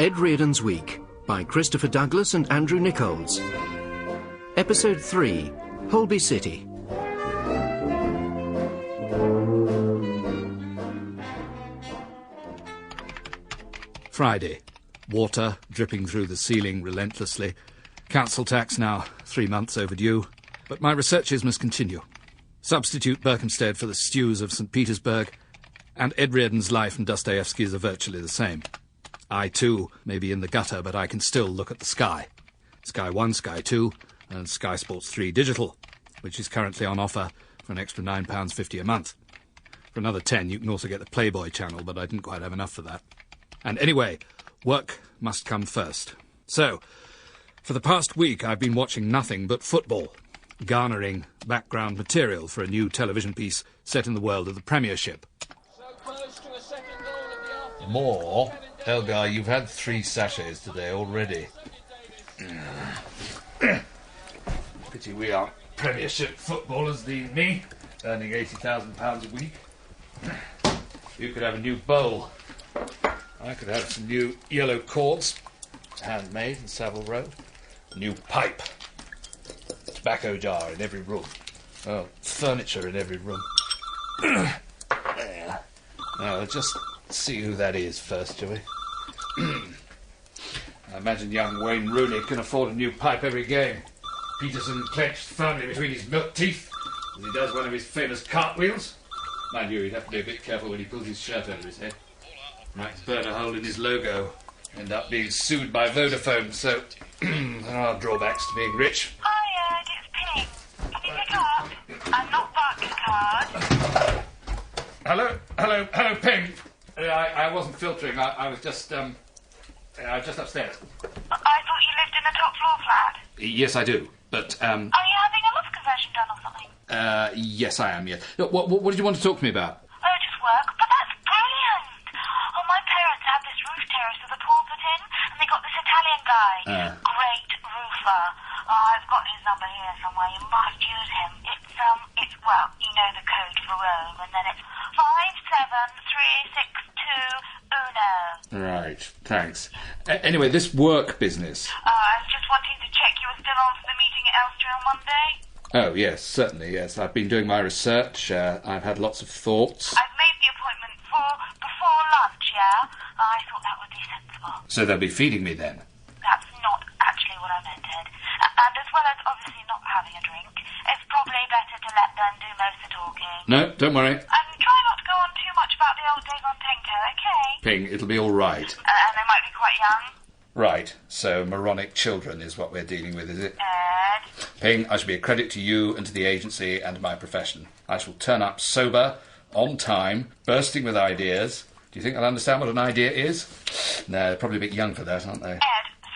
Ed Reardon's Week by Christopher Douglas and Andrew Nichols. Episode 3, Holby City. Friday. Water dripping through the ceiling relentlessly. Council tax now 3 months overdue. But my researches must continue. Substitute Berkhamsted for the stews of St. Petersburg, and Ed Reardon's life and Dostoevsky's are virtually the same. I, too, may be in the gutter, but I can still look at the sky. Sky 1, Sky 2, and Sky Sports 3 Digital, which is currently on offer for an extra £9.50 a month. For another 10, you can also get the Playboy channel, but I didn't quite have enough for that. And anyway, work must come first. So, for the past week, I've been watching nothing but football, garnering background material for a new television piece set in the world of the Premiership. More? Elgar, you've had 3 sachets today already. Pity we aren't Premiership footballers, thee and me, earning £80,000 a week. You could have a new bowl. I could have some new yellow cords, handmade in Savile Row. A new pipe. Tobacco jar in every room. Oh, furniture in every room. There. Now, let's just see who that is first, shall we? I imagine young Wayne Rooney can afford a new pipe every game. Peterson clenched firmly between his milk teeth as he does one of his famous cartwheels. Mind you, he'd have to be a bit careful when he pulls his shirt over his head. Might burn a hole in his logo. End up being sued by Vodafone, so there are drawbacks to being rich. Hi, Ed, it's Ping. Can you pick up? I'm not that card. Hello, Ping. I wasn't filtering. I was just upstairs. I thought you lived in a top floor flat. Yes, I do. But Are you having a love confession done or something? Yes, I am. Yes. Look, what did you want to talk to me about? Oh, just work. But that's brilliant. Oh, my parents had this roof terrace with a pool put in, and they got this Italian guy. Great roofer. Oh, I've got his number here somewhere. You must use him. It's well, you know the code for Rome, and then it's 57362 Uno. Right, thanks. Anyway, this work business. I was just wanting to check you were still on for the meeting at Elstree on Monday. Oh, yes, certainly, yes. I've been doing my research. I've had lots of thoughts. I've made the appointment for before lunch, yeah? I thought that would be sensible. So they'll be feeding me then? That's not actually what I meant, Ed. And as well as obviously not having a drink, it's probably better to let them do most of the talking. No, don't worry. And try not to go on too much about the old days on Tenko, okay? Ping, it'll be all right. And they might be quite young. Right, so moronic children is what we're dealing with, is it? Ed. Ping, I shall be a credit to you and to the agency and my profession. I shall turn up sober, on time, bursting with ideas. Do you think they'll understand what an idea is? No, they're probably a bit young for that, aren't they? Ed,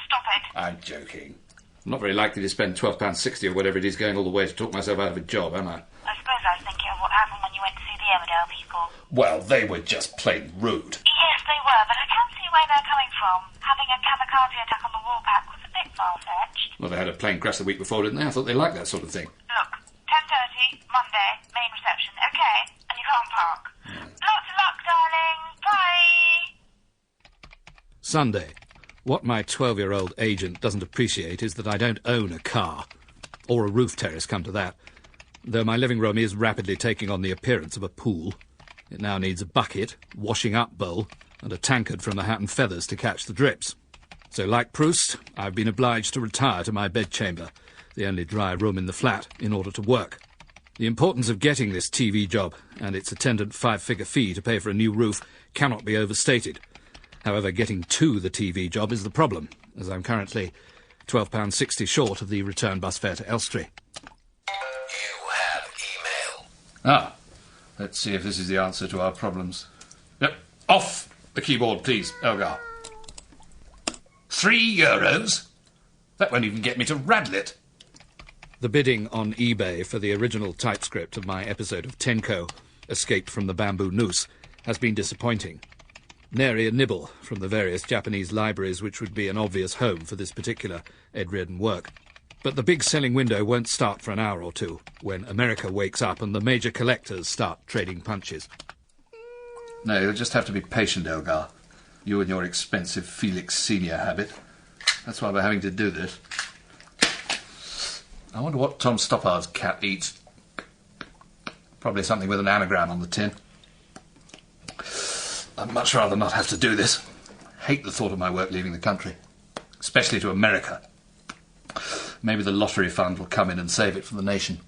stop it. I'm joking. I'm not very likely to spend £12.60 or whatever it is going all the way to talk myself out of a job, am I? I suppose I was thinking of what happened when you went to see the Emmerdale people. Well, they were just plain rude. Yes, they were, but I can see where they're coming from. Having a kamikaze attack on the Woolpack was a bit far-fetched. Well, they had a plane crash the week before, didn't they? I thought they liked that sort of thing. Look, 10:30, Monday, main reception, okay? And you can't park. Lots of luck, darling. Bye! Sunday. What my 12-year-old agent doesn't appreciate is that I don't own a car. Or a roof terrace, come to that. Though my living room is rapidly taking on the appearance of a pool. It now needs a bucket, washing-up bowl, and a tankard from the Hat and Feathers to catch the drips. So, like Proust, I've been obliged to retire to my bedchamber, the only dry room in the flat, in order to work. The importance of getting this TV job, and its attendant 5-figure fee to pay for a new roof, cannot be overstated. However, getting to the TV job is the problem, as I'm currently £12.60 short of the return bus fare to Elstree. You have email. Ah, let's see if this is the answer to our problems. Yep, off the keyboard, please, Elgar. €3? That won't even get me to Radlett. The bidding on eBay for the original typescript of my episode of Tenko, Escaped from the Bamboo Noose, has been disappointing. Nary a nibble from the various Japanese libraries which would be an obvious home for this particular Ed Reardon work. But the big selling window won't start for an hour or two, when America wakes up and the major collectors start trading punches. No, you'll just have to be patient, Elgar. You and your expensive Felix Senior habit. That's why we're having to do this. I wonder what Tom Stoppard's cat eats. Probably something with an anagram on the tin. I'd much rather not have to do this. Hate the thought of my work leaving the country. Especially to America. Maybe the lottery fund will come in and save it for the nation.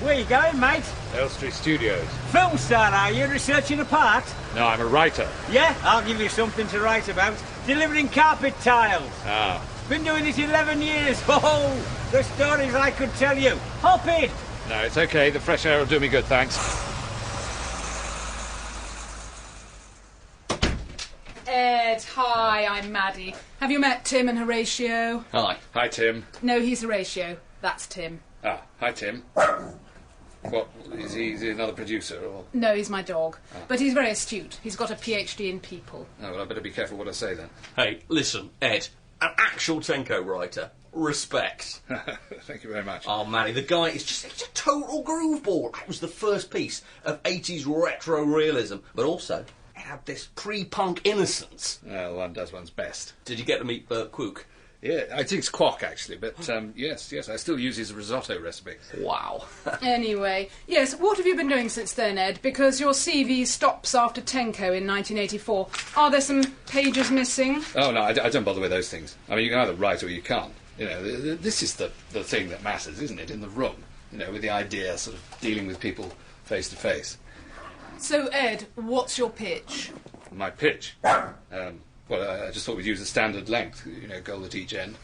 Where you going, mate? Elstree Studios. Film star, are you? Researching a part? No, I'm a writer. Yeah, I'll give you something to write about. Delivering carpet tiles. Ah. Been doing it 11 years. Oh, the stories I could tell you. Hop in. No, it's okay. The fresh air will do me good, thanks. Ed, hi, I'm Maddie. Have you met Tim and Horatio? Hi. Hi, Tim. No, he's Horatio. That's Tim. Ah, hi, Tim. What, is he another producer, or...? No, he's my dog. But he's very astute. He's got a PhD in people. Oh, well, I better be careful what I say, then. Hey, listen, Ed, an actual Tenko writer. Respect. Thank you very much. Oh, Manny, the guy is just a total groove ball. That was the first piece of 80s retro realism, but also it had this pre-punk innocence. Well, one does one's best. Did you get to meet Bert Quook? Yeah, I think it's Quack, actually, but yes, I still use his risotto recipe. Wow. Anyway, yes, what have you been doing since then, Ed? Because your CV stops after Tenko in 1984. Are there some pages missing? Oh, no, I don't bother with those things. I mean, you can either write or you can't. You know, this is the thing that matters, isn't it, in the room? You know, with the idea, sort of dealing with people face to face. So, Ed, what's your pitch? My pitch? Well, I just thought we'd use the standard length, you know, goal at each end.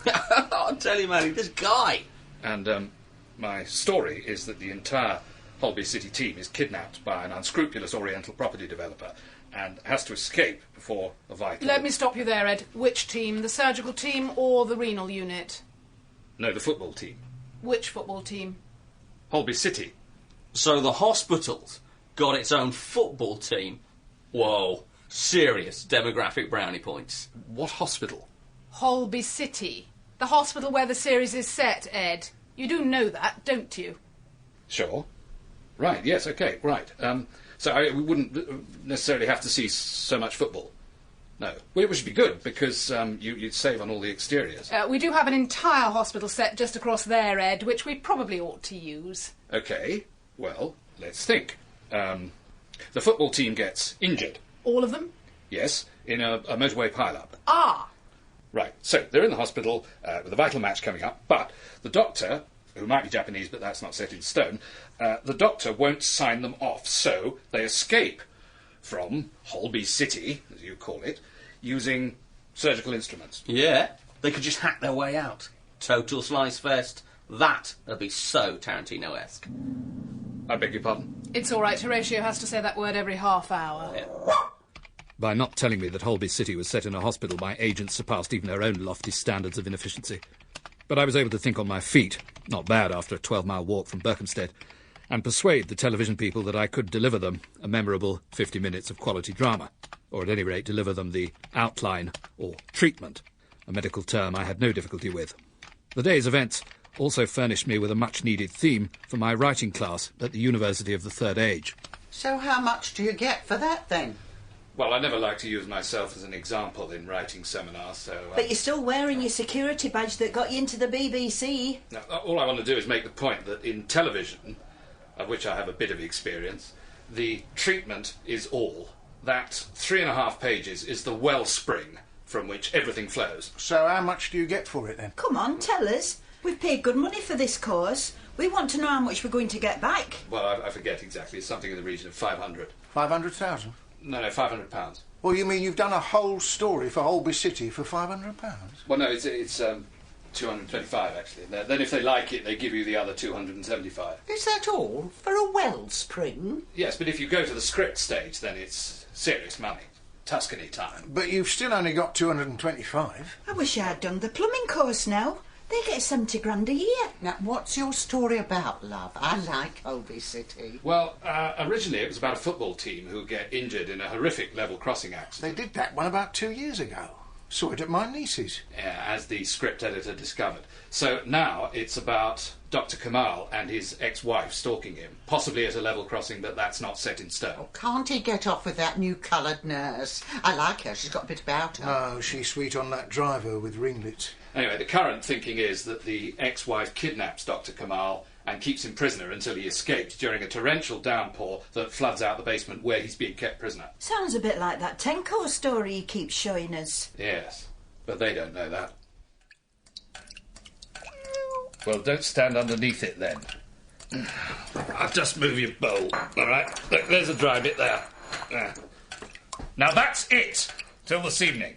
I'll tell you, Manny, this guy. And my story is that the entire Holby City team is kidnapped by an unscrupulous Oriental property developer and has to escape before a vital... Let me stop you there, Ed. Which team? The surgical team or the renal unit? No, the football team. Which football team? Holby City. So the hospital's got its own football team. Whoa. Serious demographic brownie points. What hospital? Holby City. The hospital where the series is set, Ed. You do know that, don't you? Sure. Right, yes, okay, right. So we wouldn't necessarily have to see so much football. No. Well, which would be good, because you'd save on all the exteriors. We do have an entire hospital set just across there, Ed, which we probably ought to use. Okay, well, let's think. The football team gets injured. All of them? Yes, in a motorway pile-up. Ah! Right, so they're in the hospital with a vital match coming up, but the doctor, who might be Japanese, but that's not set in stone, the doctor won't sign them off, so they escape from Holby City, as you call it, using surgical instruments. Yeah, they could just hack their way out. Total slice fest. That'd be so Tarantino-esque. I beg your pardon? It's all right. Horatio has to say that word every half hour. Yeah. By not telling me that Holby City was set in a hospital, my agents surpassed even their own lofty standards of inefficiency. But I was able to think on my feet, not bad after a 12-mile walk from Berkhamsted, and persuade the television people that I could deliver them a memorable 50 minutes of quality drama, or at any rate deliver them the outline or treatment, a medical term I had no difficulty with. The day's events also furnished me with a much-needed theme for my writing class at the University of the Third Age. So how much do you get for that, then? Well, I never like to use myself as an example in writing seminars, so... But you're still wearing your security badge that got you into the BBC. Now, all I want to do is make the point that in television, of which I have a bit of experience, the treatment is all. That 3.5 pages is the wellspring from which everything flows. So how much do you get for it, then? Come on, tell us. We've paid good money for this course. We want to know how much we're going to get back. Well, I forget exactly. It's something in the region of 500. 500,000? No, £500. Well, you mean you've done a whole story for Holby City for £500? Well, no, it's 225, actually. Then if they like it, they give you the other 275. Is that all? For a wellspring? Yes, but if you go to the script stage, then it's serious money. Tuscany time. But you've still only got 225. I wish I had done the plumbing course now. They get 70 grand a year. Now, what's your story about, love? I like Holby City. Well, originally it was about a football team who get injured in a horrific level crossing accident. They did that one about 2 years ago. Saw it at my niece's. Yeah, as the script editor discovered. So now it's about Dr. Kamal and his ex-wife stalking him, possibly at a level crossing, but that's not set in stone. Can't he get off with that new coloured nurse? I like her. She's got a bit about her. Oh, she's sweet on that driver with ringlets. Anyway, the current thinking is that the ex-wife kidnaps Dr. Kamal and keeps him prisoner until he escaped during a torrential downpour that floods out the basement where he's being kept prisoner. Sounds a bit like that Tenko story he keeps showing us. Yes, but they don't know that. Well, don't stand underneath it then. I'll just move your bowl, all right? Look, there's a dry bit there. Now that's it, till this evening.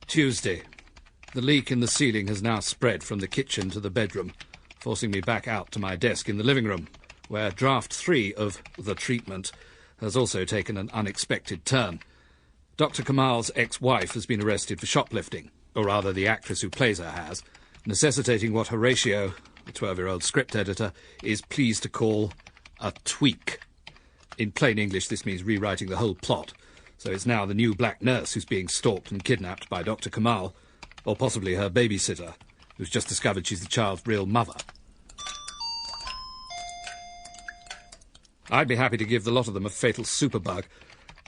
Tuesday. The leak in the ceiling has now spread from the kitchen to the bedroom, forcing me back out to my desk in the living room, where draft 3 of The Treatment has also taken an unexpected turn. Dr. Kamal's ex-wife has been arrested for shoplifting, or rather the actress who plays her has, necessitating what Horatio, the 12-year-old script editor, is pleased to call a tweak. In plain English, this means rewriting the whole plot, so it's now the new black nurse who's being stalked and kidnapped by Dr. Kamal, or possibly her babysitter, who's just discovered she's the child's real mother. I'd be happy to give the lot of them a fatal superbug,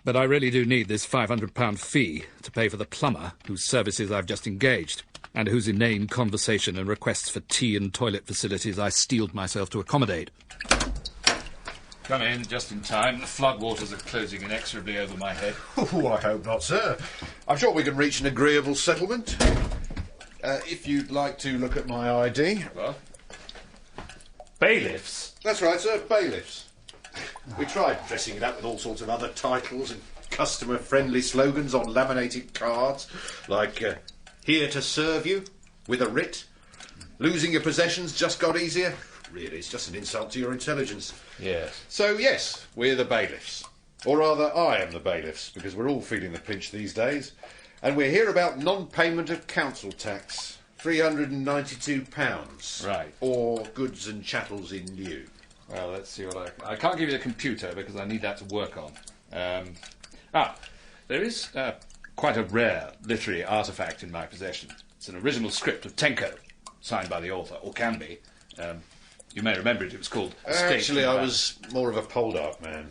but I really do need this £500 fee to pay for the plumber whose services I've just engaged, and whose inane conversation and requests for tea and toilet facilities I steeled myself to accommodate. Come in, just in time. The floodwaters are closing inexorably over my head. Oh, I hope not, sir. I'm sure we can reach an agreeable settlement. If you'd like to look at my ID. Well, bailiffs? That's right, sir, bailiffs. We tried dressing it up with all sorts of other titles and customer-friendly slogans on laminated cards, like, here to serve you, with a writ. Losing your possessions just got easier. Really, it's just an insult to your intelligence. Yes. So, yes, we're the bailiffs. Or rather, I am the bailiffs, because we're all feeling the pinch these days. And we're here about non-payment of council tax. £392. Right. Or goods and chattels in lieu. Well, let's see what I can't give you the computer because I need that to work on. There is quite a rare literary artefact in my possession. It's an original script of Tenko, signed by the author, or can be. You may remember it. It was called Actually, I was more of a poldark man.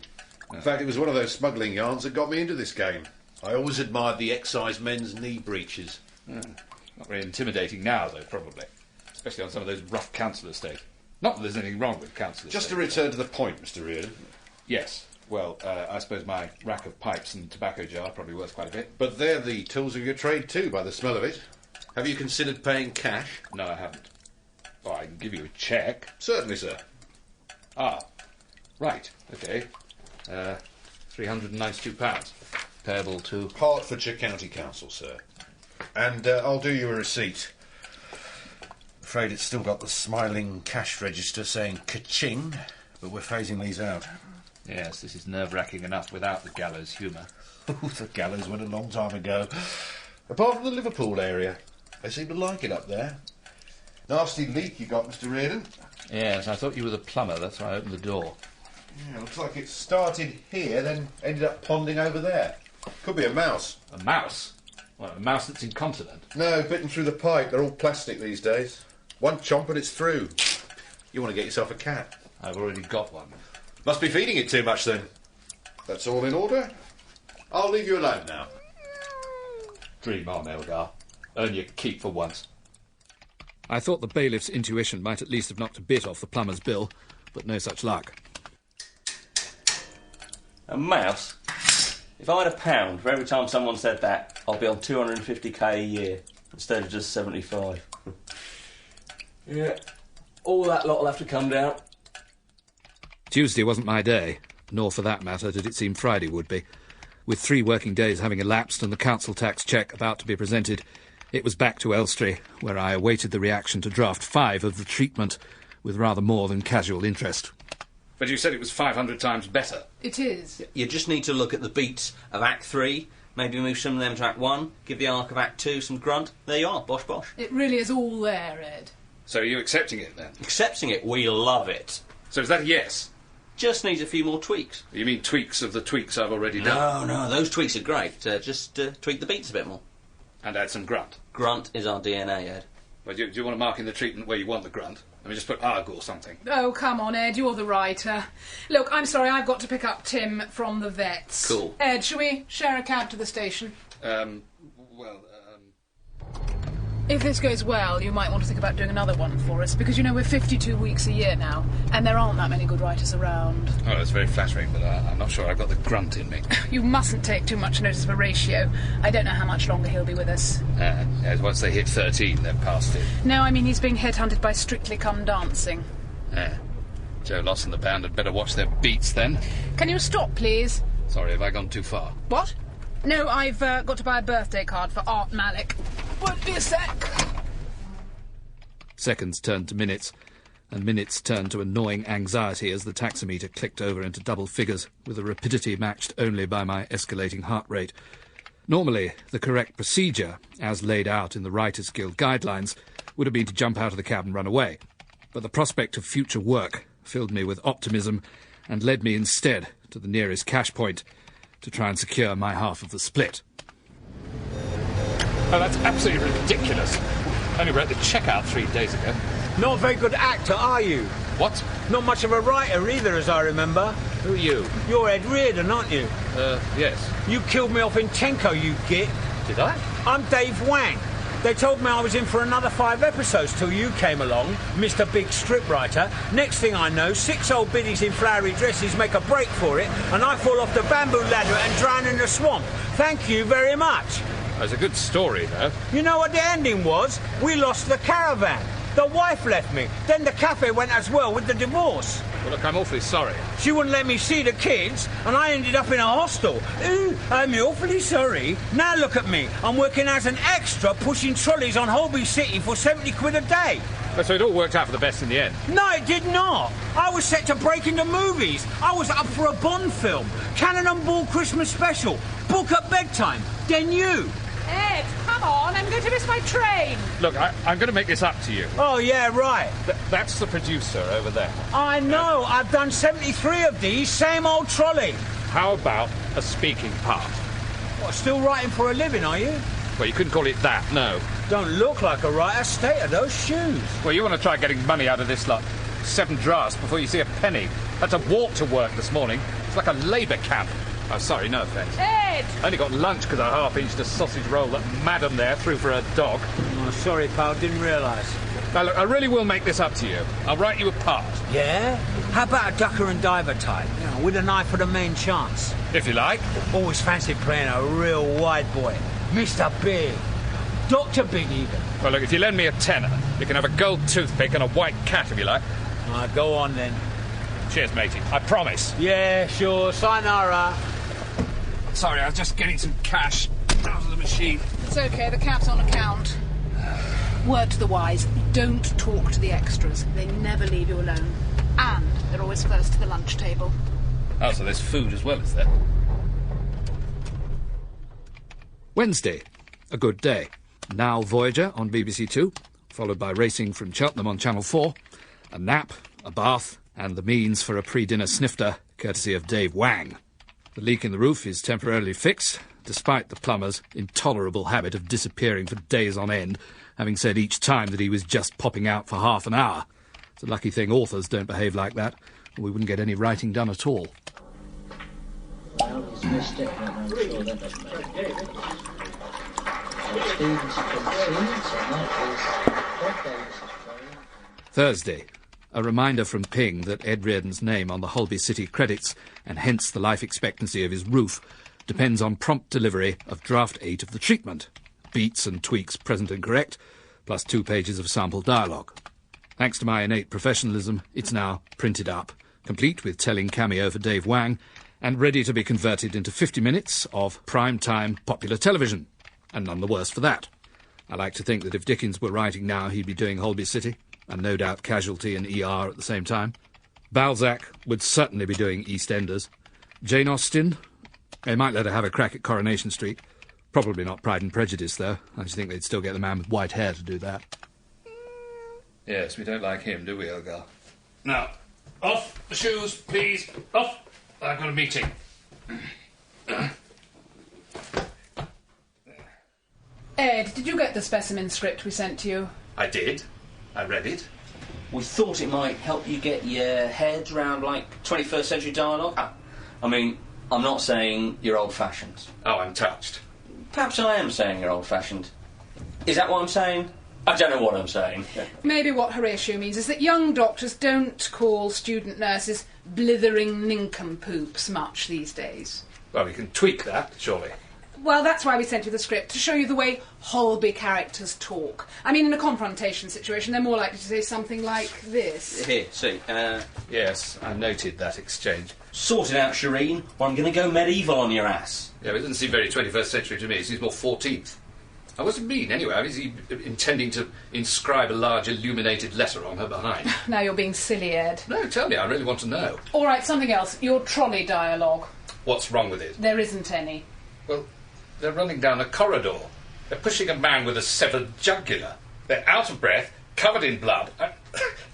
In fact, it was one of those smuggling yarns that got me into this game. I always admired the excise men's knee breeches. Not very intimidating now, though, probably. Especially on some of those rough council estates. Not that there's anything wrong with council estates. Just to return to the point, Mr. Reardon. Yes. Well, I suppose my rack of pipes and tobacco jar probably worth quite a bit. But they're the tools of your trade, too, by the smell of it. Have you considered paying cash? No, I haven't. Oh, I can give you a cheque. Certainly, sir. Ah, right, OK. £392. Payable to... Hertfordshire County Council, sir. And I'll do you a receipt. Afraid it's still got the smiling cash register saying ka-ching, but we're phasing these out. Yes, this is nerve-wracking enough without the gallows humour. Oh, the gallows went a long time ago. Apart from the Liverpool area. They seem to like it up there. Nasty leak you got, Mr. Reardon. Yes, I thought you were the plumber, that's why I opened the door. Yeah, looks like it started here, then ended up ponding over there. Could be a mouse. A mouse? What, a mouse that's incontinent? No, bitten through the pipe. They're all plastic these days. One chomp and it's through. You want to get yourself a cat? I've already got one. Must be feeding it too much, then. That's all in order. I'll leave you alone now. Dream on, Elgar. Earn your keep for once. I thought the bailiff's intuition might at least have knocked a bit off the plumber's bill, but no such luck. A mouse? If I had £1 for every time someone said that, I'll be on 250k a year instead of just 75. Yeah, all that lot will have to come down. Tuesday wasn't my day, nor for that matter did it seem Friday would be. With 3 working days having elapsed and the council tax cheque about to be presented, it was back to Elstree, where I awaited the reaction to draft 5 of The Treatment with rather more than casual interest. But you said it was 500 times better. It is. You just need to look at the beats of Act 3, maybe move some of them to Act 1, give the arc of Act 2 some grunt. There you are, bosh bosh. It really is all there, Ed. So are you accepting it, then? Accepting it, we love it. So is that a yes? Just needs a few more tweaks. You mean tweaks of the tweaks I've already done? No, those tweaks are great. Just tweak the beats a bit more. And add some grunt. Grunt is our DNA, Ed. Well, do you want to mark in the treatment where you want the grunt? I mean, just put arg or something. Oh, come on, Ed, you're the writer. Look, I'm sorry, I've got to pick up Tim from the vets. Cool. Ed, shall we share a cab to the station? If this goes well, you might want to think about doing another one for us, because, you know, we're 52 weeks a year now, and there aren't that many good writers around. Oh, that's very flattering, but I'm not sure I've got the grunt in me. You mustn't take too much notice of Horatio. I don't know how much longer he'll be with us. Yes, once they hit 13, they're past it. No, I mean he's being headhunted by Strictly Come Dancing. Joe Loss and the band had better watch their beats, then. Can you stop, please? Sorry, have I gone too far? What? No, I've got to buy a birthday card for Art Malik. Won't be a sec. Seconds turned to minutes, and minutes turned to annoying anxiety as the taximeter clicked over into double figures, with a rapidity matched only by my escalating heart rate. Normally, the correct procedure, as laid out in the Writers' Guild guidelines, would have been to jump out of the cab and run away. But the prospect of future work filled me with optimism and led me instead to the nearest cash point to try and secure my half of the split. Oh, that's absolutely ridiculous. I only wrote the cheque out 3 days ago. Not a very good actor, are you? What? Not much of a writer either, as I remember. Who are you? You're Ed Reardon, aren't you? Yes. You killed me off in Tenko, you git. Did I? I'm Dave Wang. They told me I was in for another 5 episodes till you came along, Mr. Big Scriptwriter. Next thing I know, 6 old biddies in flowery dresses make a break for it, and I fall off the bamboo ladder and drown in the swamp. Thank you very much. That's a good story, though. You know what the ending was? We lost the caravan. The wife left me. Then the cafe went as well with the divorce. Well, look, I'm awfully sorry. She wouldn't let me see the kids, and I ended up in a hostel. Ooh, I'm awfully sorry. Now look at me. I'm working as an extra pushing trolleys on Holby City for 70 quid a day. So it all worked out for the best in the end? No, it did not. I was set to break into movies. I was up for a Bond film. Cannon and Ball Christmas special. Book at bedtime. Then you. Ed, come on, I'm going to miss my train. Look, I'm going to make this up to you. Oh, yeah, right. That's the producer over there. I know. I've done 73 of these. Same old trolley. How about a speaking part? What, still writing for a living, are you? Well, you couldn't call it that, no. Don't look like a writer. State of those shoes. Well, you want to try getting money out of this lot. 7 drafts before you see a penny. Had to walk to work this morning. It's like a labour camp. Oh, sorry, no offence. Ed! I only got lunch because I half-inched a sausage roll that madam there threw for her dog. Oh, sorry, pal, didn't realise. Now, look, I really will make this up to you. I'll write you a part. Yeah? How about a ducker and diver type? You know, with an eye for the main chance. If you like. Always fancied playing a real wide boy. Mr. Big. Dr. Big, even. Well, look, if you lend me a tenner, you can have a gold toothpick and a white cat, if you like. Go on, then. Cheers, matey. I promise. Yeah, sure. Sayonara. Sorry, I was just getting some cash out of the machine. It's okay, the cab's on account. Word to the wise, don't talk to the extras. They never leave you alone. And they're always first to the lunch table. Oh, so there's food as well, is there? Wednesday. A good day. Now Voyager on BBC Two, followed by racing from Cheltenham on Channel 4, a nap, a bath, and the means for a pre-dinner snifter, courtesy of Dave Wang. The leak in the roof is temporarily fixed, despite the plumber's intolerable habit of disappearing for days on end, having said each time that he was just popping out for half an hour. It's a lucky thing authors don't behave like that, or we wouldn't get any writing done at all. Well, he's missed it, and I'm sure that doesn't make it. So Stevens concedes, and that is Thursday. A reminder from Ping that Ed Reardon's name on the Holby City credits, and hence the life expectancy of his roof, depends on prompt delivery of Draft 8 of the treatment. Beats and tweaks present and correct, plus 2 pages of sample dialogue. Thanks to my innate professionalism, it's now printed up, complete with telling cameo for Dave Wang, and ready to be converted into 50 minutes of prime-time popular television. And none the worse for that. I like to think that if Dickens were writing now, he'd be doing Holby City, and no doubt Casualty and ER at the same time. Balzac would certainly be doing EastEnders. Jane Austen, they might let her have a crack at Coronation Street. Probably not Pride and Prejudice, though. I just think they'd still get the man with white hair to do that. Yes, we don't like him, do we, old girl? Now, Off the shoes, please. Off. I've got a meeting. Ed, did you get the specimen script we sent to you? I did. I read it. We thought it might help you get your head round, 21st century dialogue. I mean, I'm not saying you're old-fashioned. Oh, I'm touched. Perhaps I am saying you're old-fashioned. Is that what I'm saying? I don't know what I'm saying. Maybe what Horatio means is that young doctors don't call student nurses blithering nincompoops much these days. Well, we can tweak that, surely. Well, that's why we sent you the script, to show you the way Holby characters talk. I mean, in a confrontation situation, they're more likely to say something like this. Here, see. Yes, I noted that exchange. Sort it out, Shireen, or I'm going to go medieval on your ass. Yeah, but it doesn't seem very 21st century to me. It seems more 14th. Now, what's it mean, anyway? I mean, is he intending to inscribe a large illuminated letter on her behind? Now you're being silly, Ed. No, tell me. I really want to know. All right, something else. Your trolley dialogue. What's wrong with it? There isn't any. Well, they're running down a corridor. They're pushing a man with a severed jugular. They're out of breath, covered in blood.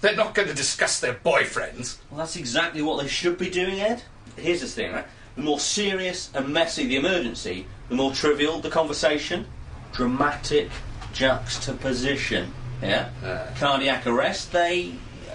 They're not going to discuss their boyfriends. Well, that's exactly what they should be doing, Ed. Here's the thing, right? The more serious and messy the emergency, the more trivial the conversation. Dramatic juxtaposition, yeah? Cardiac arrest, they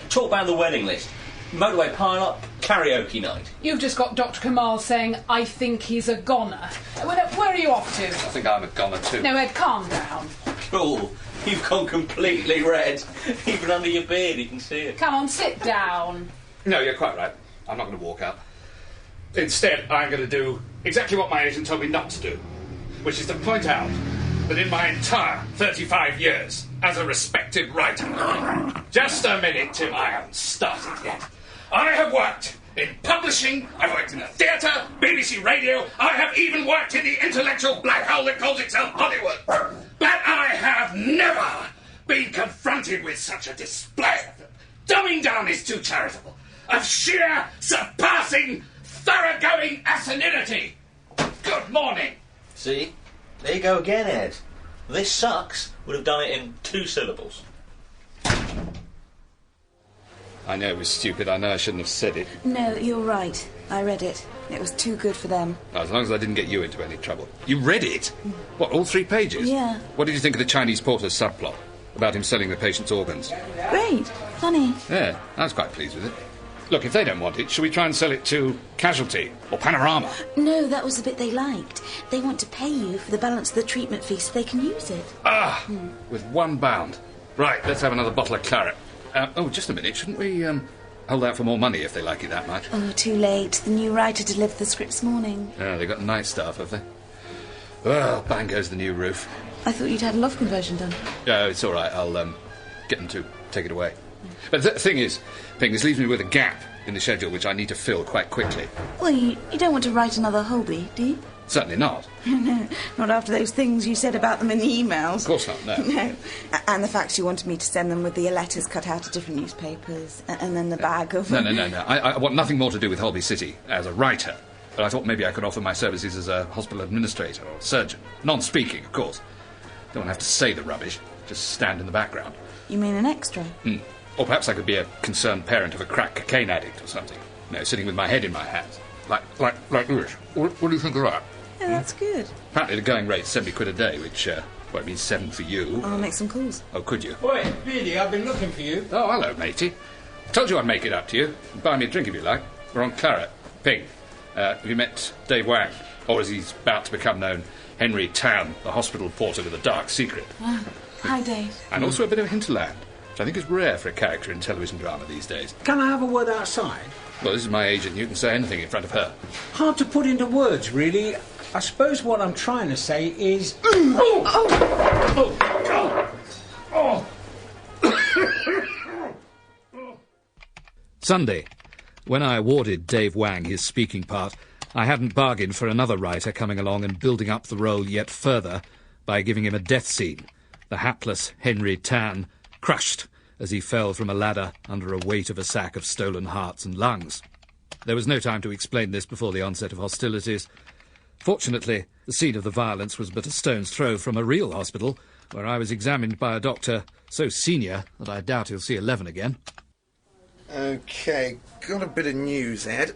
talk about the wedding list. Motorway pile-up, karaoke night. You've just got Dr. Kamal saying, I think he's a goner. Where are you off to? I think I'm a goner too. No, Ed, calm down. Cool. You've gone completely red. Even under your beard, you can see it. Come on, sit down. No, you're quite right. I'm not going to walk out. Instead, I'm going to do exactly what my agent told me not to do, which is to point out that in my entire 35 years as a respected writer... Just a minute, Tim, I haven't started yet. I have worked in publishing, I've worked in the theatre, BBC Radio, I have even worked in the intellectual black hole that calls itself Hollywood. But I have never been confronted with such a display of dumbing down is too charitable, of sheer, surpassing, thoroughgoing asininity. Good morning. See? There you go again, Ed. This sucks would have done it in 2 syllables. I know it was stupid. I know I shouldn't have said it. No, you're right. I read it. It was too good for them. As long as I didn't get you into any trouble. You read it? What, all 3 pages? Yeah. What did you think of the Chinese porter's subplot? About him selling the patient's organs? Great. Funny. Yeah, I was quite pleased with it. Look, if they don't want it, shall we try and sell it to Casualty or Panorama? No, that was the bit they liked. They want to pay you for the balance of the treatment fee so they can use it. With 1 bound. Right, let's have another bottle of claret. Just a minute. Shouldn't we hold out for more money if they like it that much? Oh, too late. The new writer delivered the script this morning. Yeah, they've got night staff, have they? Well, bang goes the new roof. I thought you'd had a loft conversion done. Oh, it's all right. I'll get them to take it away. But the thing is, this leaves me with a gap in the schedule which I need to fill quite quickly. Well, you don't want to write another Holby, do you? Certainly not. No, not after those things you said about them in the emails. Of course not, no. No. And the fact you wanted me to send them with the letters cut out of different newspapers, and then the bag of... No. I want nothing more to do with Holby City as a writer. But I thought maybe I could offer my services as a hospital administrator or surgeon. Non-speaking, of course. Don't want to have to say the rubbish, just stand in the background. You mean an extra? Or perhaps I could be a concerned parent of a crack cocaine addict or something. Sitting with my head in my hands. Like this. What do you think of that? Yeah, that's good. Apparently the going rate's £70 a day, which, it means 7 for you. I'll make some calls. Oh, could you? Oi, Beardy, I've been looking for you. Oh, hello, matey. Told you I'd make it up to you. Buy me a drink if you like. We're on claret. Ping. Have you met Dave Wang? Or as he's about to become known, Henry Tan, the hospital porter with a dark secret. Hi, Dave. And also a bit of hinterland, which I think is rare for a character in television drama these days. Can I have a word outside? Well, this is my agent. You can say anything in front of her. Hard to put into words, really. I suppose what I'm trying to say is... Sunday. When I awarded Dave Wang his speaking part, I hadn't bargained for another writer coming along and building up the role yet further by giving him a death scene. The hapless Henry Tan crushed as he fell from a ladder under a weight of a sack of stolen hearts and lungs. There was no time to explain this before the onset of hostilities. Fortunately, the scene of the violence was but a stone's throw from a real hospital, where I was examined by a doctor so senior that I doubt he'll see 11 again. OK, got a bit of news, Ed.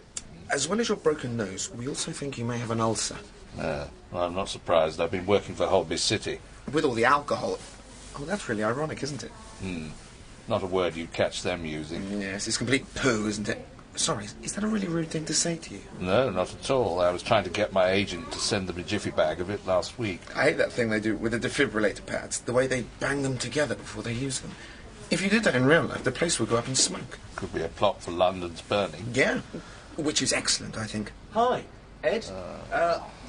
As well as your broken nose, we also think you may have an ulcer. Well, I'm not surprised. I've been working for Holby City. With all the alcohol. Oh, that's really ironic, isn't it? Not a word you'd catch them using. Yes, it's complete poo, isn't it? Sorry, is that a really rude thing to say to you? No, not at all. I was trying to get my agent to send them a jiffy bag of it last week. I hate that thing they do with the defibrillator pads, the way they bang them together before they use them. If you did that in real life, the place would go up in smoke. Could be a plot for London's burning. Yeah, which is excellent, I think. Hi, Ed.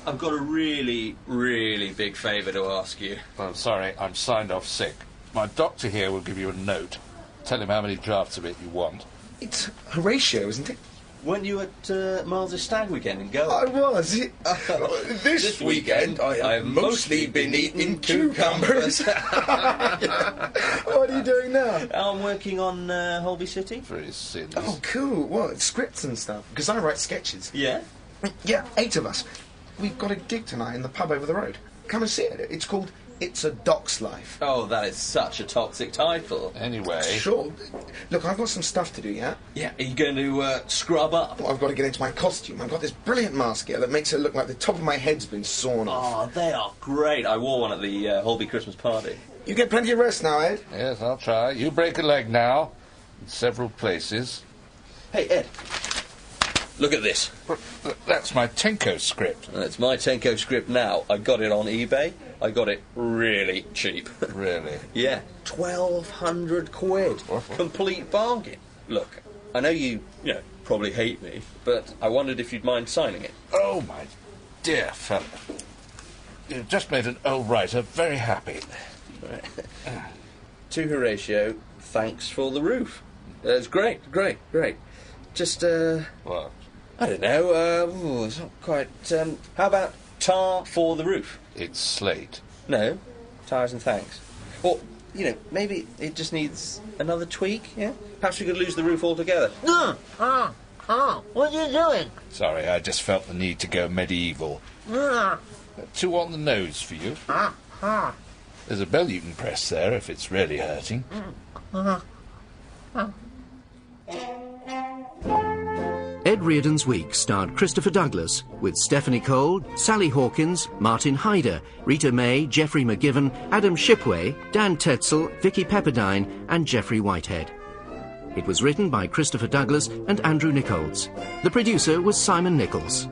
I've got a really, really big favour to ask you. Well, sorry, I'm signed off sick. My doctor here will give you a note. Tell him how many drafts of it you want. It's Horatio, isn't it? Weren't you at Miles' Stag weekend in Goa? I was. This weekend, I have mostly been eating cucumbers. What are you doing now? I'm working on Holby City. Very sins. Oh, cool. What, scripts and stuff? Because I write sketches. Yeah? Yeah, 8 of us. We've got a gig tonight in the pub over the road. Come and see it. It's called It's a Doc's Life. Oh, that is such a toxic title. Anyway. Sure. Look, I've got some stuff to do, yeah? Yeah, are you going to scrub up? Well, I've got to get into my costume. I've got this brilliant mask here that makes it look like the top of my head's been sawn off. Oh, they are great. I wore one at the Holby Christmas party. You get plenty of rest now, Ed. Yes, I'll try. You break a leg now. In several places. Hey, Ed. Look at this. That's my Tenko script. It's my Tenko script now. I got it on eBay. I got it really cheap. Really? Yeah. 1,200 quid. Complete bargain. Look, I know you probably hate me, but I wondered if you'd mind signing it. Oh, my dear fellow. You've just made an old writer very happy. Right. To Horatio, thanks for the roof. It's great. Just, What? I don't know, it's not quite, how about tar for the roof? It's slate. No, tires and thanks. Or, maybe it just needs another tweak, yeah? Perhaps we could lose the roof altogether. What are you doing? Sorry, I just felt the need to go medieval. Too on the nose for you. There's a bell you can press there if it's really hurting. Ed Reardon's Week starred Christopher Douglas, with Stephanie Cole, Sally Hawkins, Martin Hyder, Rita May, Geoffrey McGiven, Adam Shipway, Dan Tetzel, Vicky Pepperdine and Geoffrey Whitehead. It was written by Christopher Douglas and Andrew Nichols. The producer was Simon Nichols.